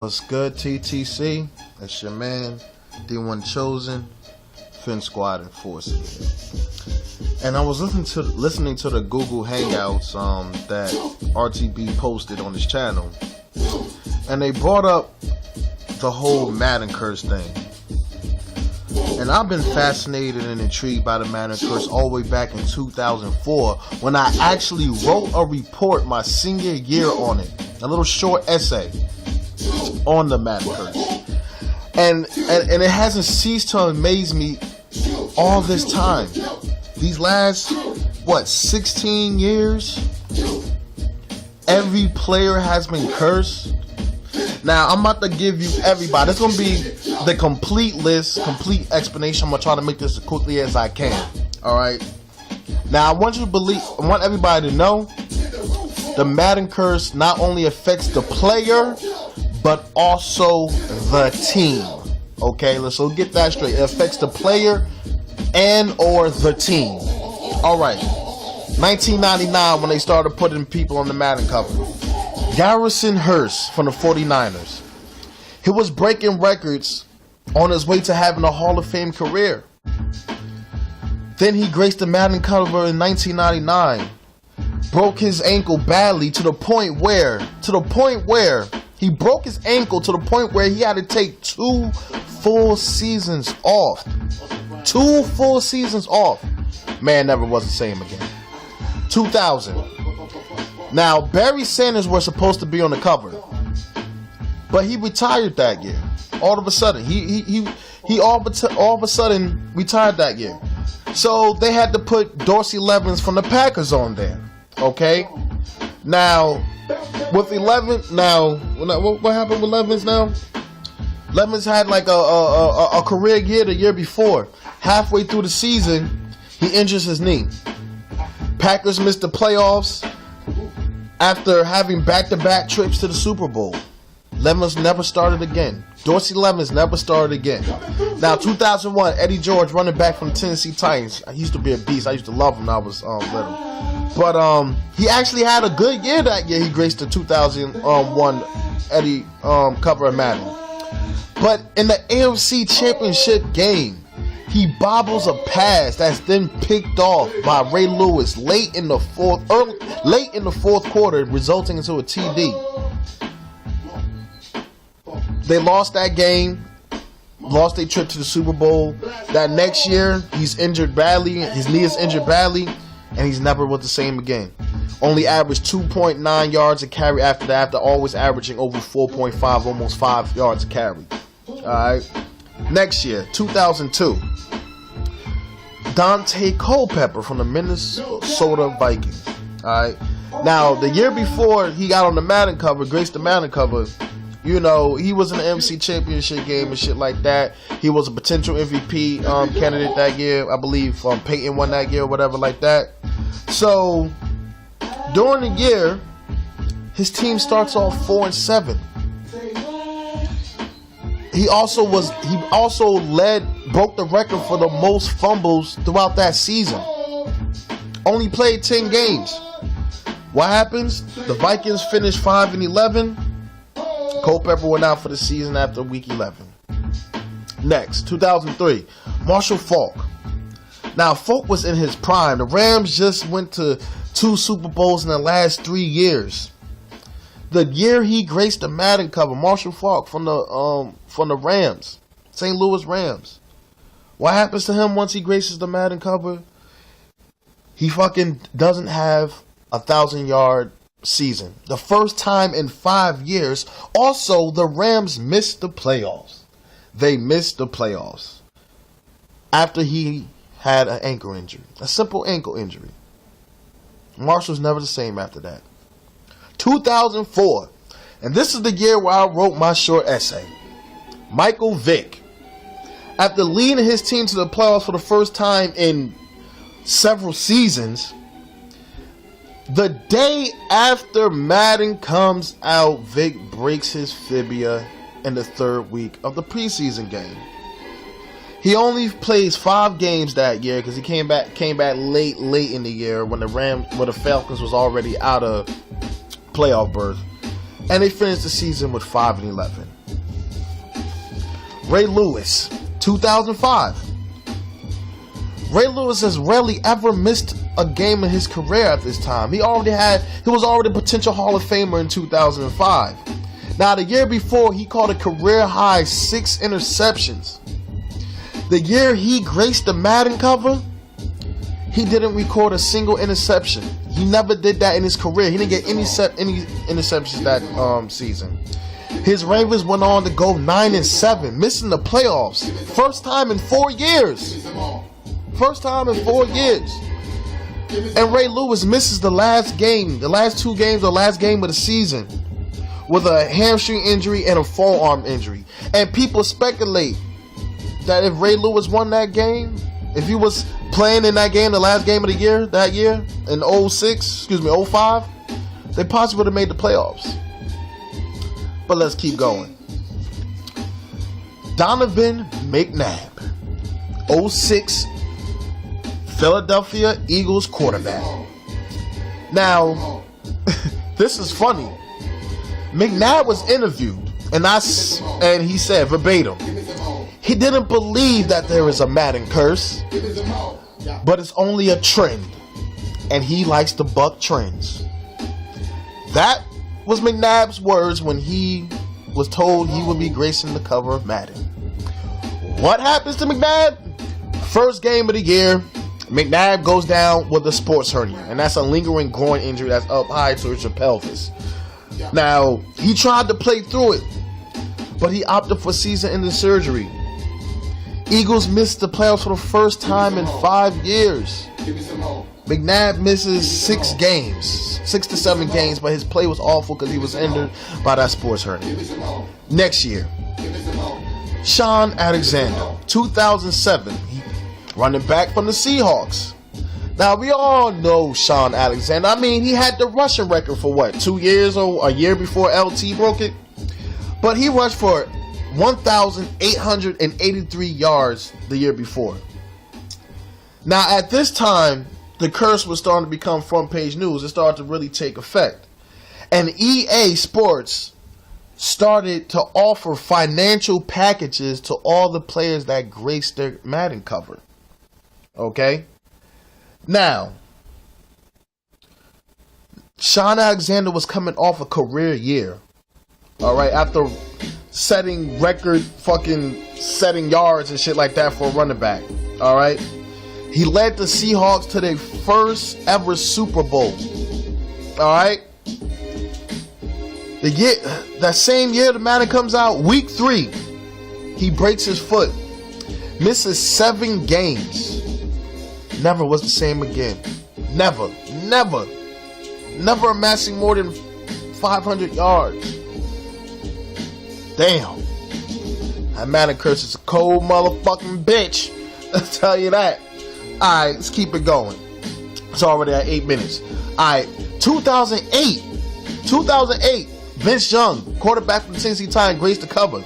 What's good, TTC? It's your man, D1 Chosen, Fin Squad Enforcer. And I was listening to the Google Hangouts that RTB posted on his channel, and they brought up the whole Madden curse thing. And I've been fascinated and intrigued by the Madden curse all the way back in 2004 when I actually wrote a report my senior year on it, a little short essay on the Madden curse, and it hasn't ceased to amaze me all this time. These last 16 years, every player has been cursed. Now I'm about to give you everybody. It's gonna be the complete list, complete explanation. I'm gonna try to make this as quickly as I can. All right. Now I want everybody to know the Madden curse not only affects the player, but also the team. Okay, let's get that straight. It affects the player and or the team. Alright, 1999 when they started putting people on the Madden cover. Garrison Hearst from the 49ers. He was breaking records on his way to having a Hall of Fame career. Then he graced the Madden cover in 1999. Broke his ankle badly to the point where he broke his ankle to the point where he had to take 2 full seasons off. 2 full seasons off. Man never was the same again. 2000. Now, Barry Sanders was supposed to be on the cover, but he retired that year. All of a sudden, he all of a sudden retired that year. So they had to put Dorsey Levens from the Packers on there. Okay. Now, with 11, what happened with Levens now? Levens had like a career year the year before. Halfway through the season, he injures his knee. Packers missed the playoffs after having back-to-back trips to the Super Bowl. Levens never started again. Dorsey Levens never started again. Now, 2001, Eddie George, running back from the Tennessee Titans. He used to be a beast. I used to love him when I was little. But he actually had a good year that year. He graced the 2001 Eddie cover of Madden. But in the AFC Championship game, he bobbles a pass that's then picked off by Ray Lewis late in the fourth quarter, resulting into a TD. They lost that game, lost their trip to the Super Bowl. That next year, he's injured badly. His knee is injured badly. And he's never was the same again. Only averaged 2.9 yards a carry after that, after always averaging over 4.5, almost 5 yards a carry. Alright. Next year, 2002. Dante Culpepper from the Minnesota Vikings. Alright. Now, the year before he got on the Madden cover, graced the Madden cover, you know, he was in the MC Championship game and shit like that. He was a potential MVP candidate that year. I believe Peyton won that year or whatever like that. So, during the year, his team starts off 4-7. He also broke the record for the most fumbles throughout that season. Only played 10 games. What happens? The Vikings finished 5-11. Culpepper went out for the season after week 11. Next, 2003, Marshall Faulk. Now, Faulk was in his prime. The Rams just went to 2 Super Bowls in the last 3 years. The year he graced the Madden cover, Marshall Faulk from the Rams, St. Louis Rams. What happens to him once he graces the Madden cover? He fucking doesn't have a 1,000-yard season. The first time in 5 years. Also, the Rams missed the playoffs. They missed the playoffs after he had an ankle injury. A simple ankle injury. Marshall's never the same after that. 2004. And this is the year where I wrote my short essay. Michael Vick. After leading his team to the playoffs for the first time in several seasons, the day after Madden comes out, Vic breaks his fibia in the 3rd week of the preseason game. He only plays 5 games that year because he came back late in the year when the Falcons was already out of playoff berth. and they finished the season with 5-11. Ray Lewis, 2005. Ray Lewis has rarely ever missed a game in his career at this time. He was already a potential Hall of Famer in 2005. Now, the year before, he caught a career high 6 interceptions. The year he graced the Madden cover, he didn't record a single interception. He never did that in his career. He didn't get any interceptions that season. His Ravens went on to go 9-7, missing the playoffs. First time in 4 years. First time in 4 years. And Ray Lewis misses the last game, the last 2 games, the last game of the season, with a hamstring injury and a forearm injury. And people speculate that if Ray Lewis won that game, if he was playing in that game, the last game of the year, that year, in 05, they possibly would have made the playoffs. But let's keep going. Donovan McNabb, 06 Philadelphia Eagles quarterback. Now, this is funny. McNabb was interviewed, and he said verbatim, he didn't believe that there is a Madden curse, but it's only a trend, and he likes to buck trends. That was McNabb's words when he was told he would be gracing the cover of Madden. What happens to McNabb? First game of the year, McNabb goes down with a sports hernia, and that's a lingering groin injury that's up high towards your pelvis. Now, he tried to play through it, but he opted for season-ending surgery. Eagles missed the playoffs for the first time in 5 years. McNabb misses 6 to 7 games, but his play was awful because he was injured by that sports hernia. Next year, Shaun Alexander, 2007, running back from the Seahawks. Now, we all know Shaun Alexander. I mean, he had the rushing record for what, 2 years or a year before LT broke it? But he rushed for 1,883 yards the year before. Now, at this time, the curse was starting to become front page news. It started to really take effect. And EA Sports started to offer financial packages to all the players that graced their Madden cover. Okay? Now, Shaun Alexander was coming off a career year. Alright, after setting yards and shit like that for a running back. Alright? He led the Seahawks to their first ever Super Bowl. Alright? That same year the Madden comes out, week 3, he breaks his foot. Misses 7 games. Never was the same again. Never amassing more than 500 yards. Damn. That Madden curse is a cold motherfucking bitch. I'll tell you that. Alright, let's keep it going. It's already at 8 minutes. Alright, 2008, Vince Young, quarterback from the Tennessee Titans, graced the cover.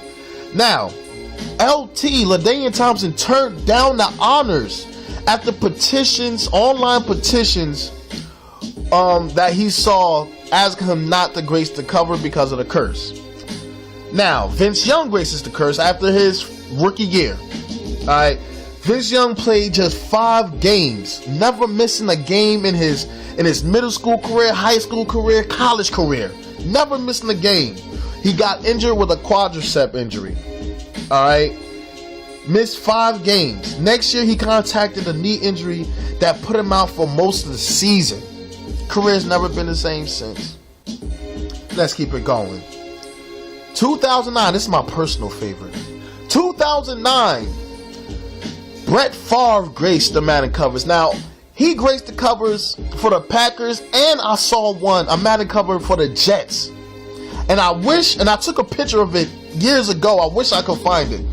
Now, LT, LaDainian Thompson, turned down the honors after online petitions, that he saw asking him not to grace the cover because of the curse. Now, Vince Young graces the curse after his rookie year. Alright, Vince Young played just 5 games, never missing a game in his middle school career, high school career, college career. Never missing a game. He got injured with a quadricep injury. Alright, missed 5 games. Next year, he contacted a knee injury that put him out for most of the season. Career's never been the same since. Let's keep it going. 2009, this is my personal favorite. 2009, Brett Favre graced the Madden covers. Now, he graced the covers for the Packers, and I saw a Madden cover for the Jets. And I took a picture of it years ago. I wish I could find it.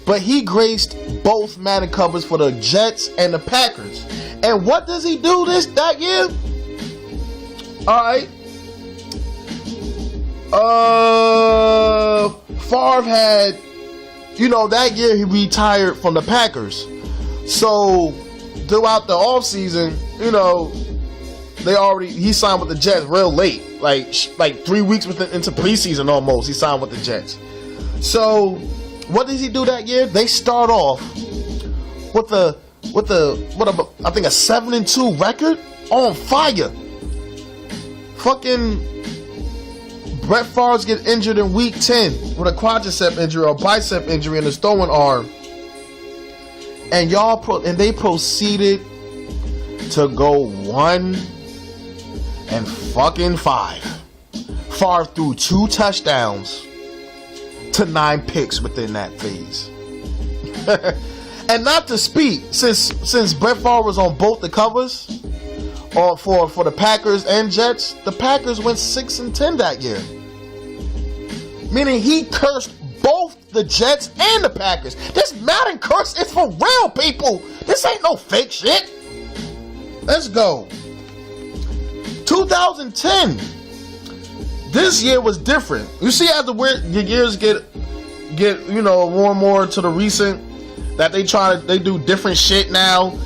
But he graced both Madden covers for the Jets and the Packers. And what does he do that year? Alright. Favre had, that year he retired from the Packers. So, throughout the offseason, he signed with the Jets real late, like 3 weeks into preseason almost. He signed with the Jets. So what does he do that year? They start off with a 7-2 record, on fire. Fucking Brett Favre get injured in week 10 with a quadricep injury or bicep injury in his throwing arm, and they proceeded to go 1-5. Favre threw 2 touchdowns to 9 picks within that phase. And not to speak, since Brett Favre was on both the covers, or for the Packers and Jets, the Packers went 6-10 that year. Meaning he cursed both the Jets and the Packers. This Madden curse is for real, people. This ain't no fake shit. Let's go. 2010. This year was different. You see, as the years get more and more to the recent, that they do different shit now.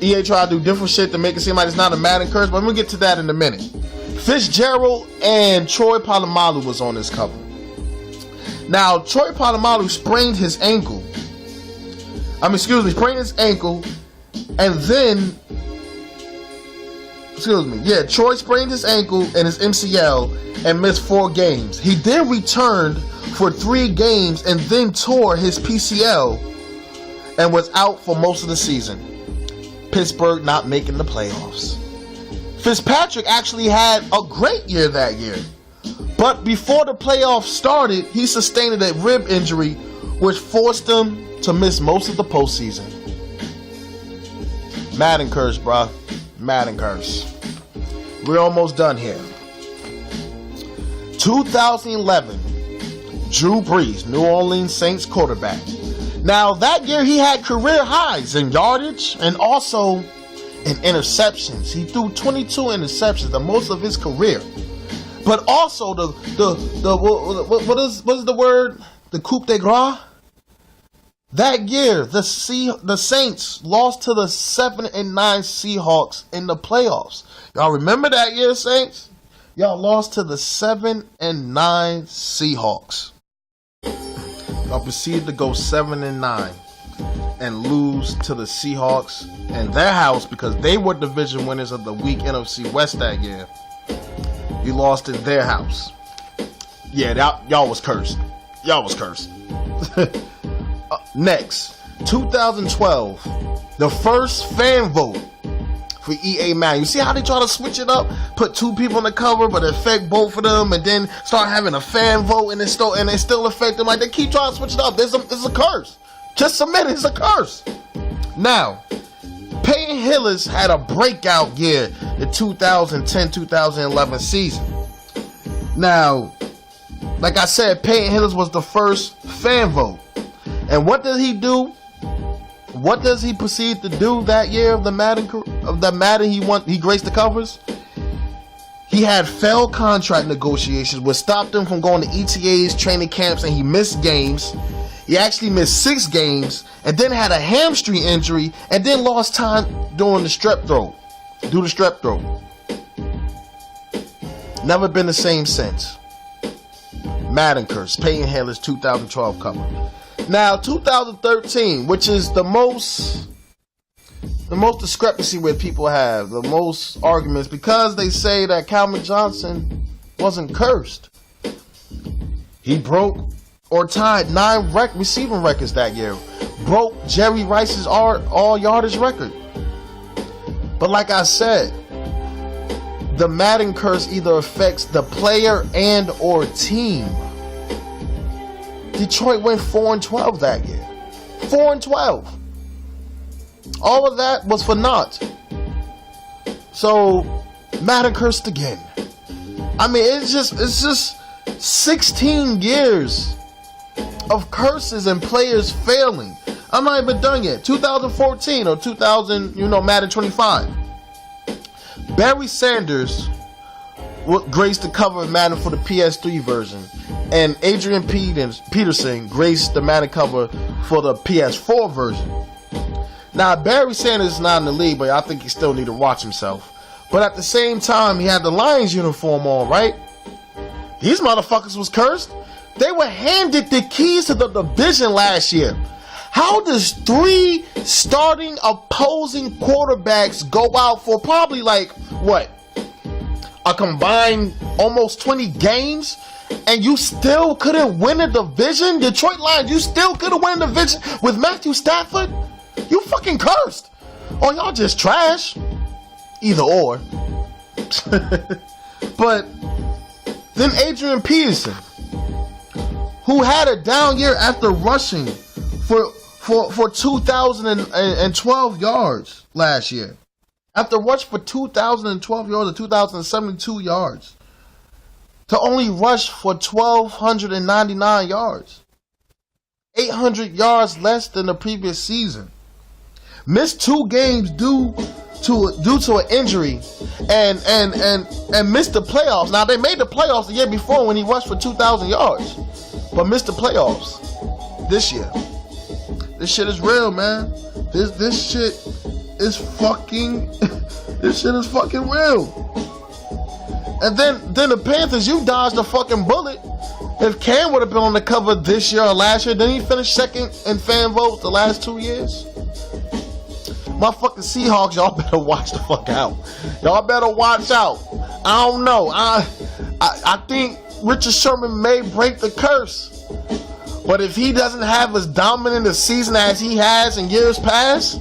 EA try to do different shit to make it seem like it's not a Madden curse, but I'm gonna get to that in a minute. Fitzgerald and Troy Polamalu was on this cover. Now, Troy Polamalu sprained his ankle, and then Troy sprained his ankle and his MCL and missed 4 games. He then returned for 3 games and then tore his PCL and was out for most of the season. Pittsburgh not making the playoffs. Fitzpatrick actually had a great year that year, but before the playoffs started, he sustained a rib injury which forced him to miss most of the postseason. Madden curse, bruh. Madden curse. We're almost done here. 2011, Drew Brees, New Orleans Saints quarterback. Now, that year he had career highs in yardage and also in interceptions. He threw 22 interceptions, the most of his career. But also what is the word? The coup de grace? That year, the Saints lost to the 7-9 Seahawks in the playoffs. Y'all remember that year, Saints? Y'all lost to the 7-9 Seahawks. Y'all proceeded to go 7-9 and lose to the Seahawks in their house because they were division winners of the weak NFC West that year. You lost in their house. Yeah, y'all was cursed. Y'all was cursed. Next, 2012, the first fan vote for EA Madden. You see how they try to switch it up? Put 2 people in the cover, but affect both of them, and then start having a fan vote, and they still affect them. Like, they keep trying to switch it up. It's a curse. Just admit it's a curse. Now, Peyton Hillis had a breakout year the 2010-2011 season. Now, like I said, Peyton Hillis was the first fan vote. And what does he do? What does he proceed to do that year of the Madden he graced the covers? He had failed contract negotiations, which stopped him from going to ETAs, training camps, and he missed games. He actually missed 6 games, and then had a hamstring injury, and then lost time during the strep throat. Never been the same since. Madden curse, Peyton Hillis, 2012 cover. Now, 2013, which is the most discrepancy where people have, the most arguments, because they say that Calvin Johnson wasn't cursed. He broke or tied 9 receiving records that year. Broke Jerry Rice's all yardage record. But like I said, the Madden curse either affects the player and or team. Detroit went 4-12 that year. 4-12. All of that was for naught. So, Madden cursed again. I mean, it's just 16 years of curses and players failing. I'm not even done yet. 2014 or 2000, Madden 25. Barry Sanders graced the cover of Madden for the PS3 version, and Adrian Peterson graced the Madden cover for the PS4 version. Now, Barry Sanders is not in the league, but I think he still need to watch himself. But at the same time, he had the Lions uniform on, right? These motherfuckers was cursed. They were handed the keys to the division last year. How does 3 starting opposing quarterbacks go out for probably like, what? A combined almost 20 games? And you still couldn't win a division? Detroit Lions, you still couldn't win a division with Matthew Stafford? You fucking cursed. Or y'all just trash. Either or. But then Adrian Peterson, who had a down year after rushing for 2,012 yards last year. After rush for 2,012 yards or 2,072 yards. To only rush for 1,299 yards. 800 yards less than the previous season. Missed 2 games due to an injury and missed the playoffs. Now, they made the playoffs the year before when he rushed for 2,000 yards. But missed the playoffs this year. This shit is real, man. This shit is fucking this shit is fucking real. And then the Panthers, you dodged a fucking bullet. If Cam would have been on the cover this year or last year, didn't he finish second in fan votes the last 2 years? Motherfucking Seahawks, y'all better watch the fuck out. Y'all better watch out. I don't know. I think Richard Sherman may break the curse. But if he doesn't have as dominant a season as he has in years past,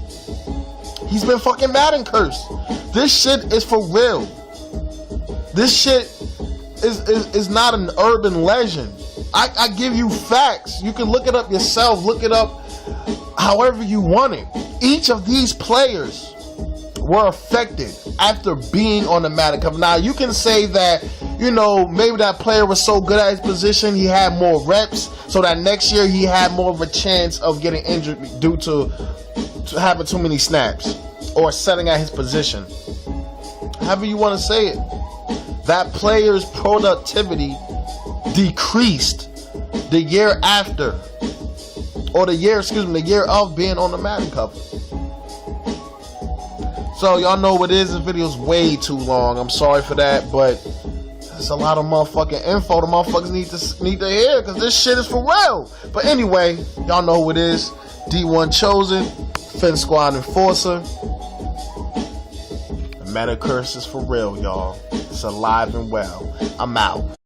he's been fucking Madden cursed. This shit is for real. This shit is not an urban legend. I give you facts. You can look it up yourself. Look it up however you want it. Each of these players were affected after being on the Madden cover. Now, you can say that, you know, maybe that player was so good at his position, he had more reps, so that next year he had more of a chance of getting injured due to having too many snaps or setting at his position. However you want to say it. That player's productivity decreased the year after, or the year of being on the Madden cover. So y'all know what it is. This video's way too long. I'm sorry for that, but there's a lot of motherfucking info the motherfuckers need to hear, because this shit is for real. But anyway, y'all know who it is. D1 Chosen, Fin Squad Enforcer. The Meta curse is for real, y'all. It's alive and well. I'm out.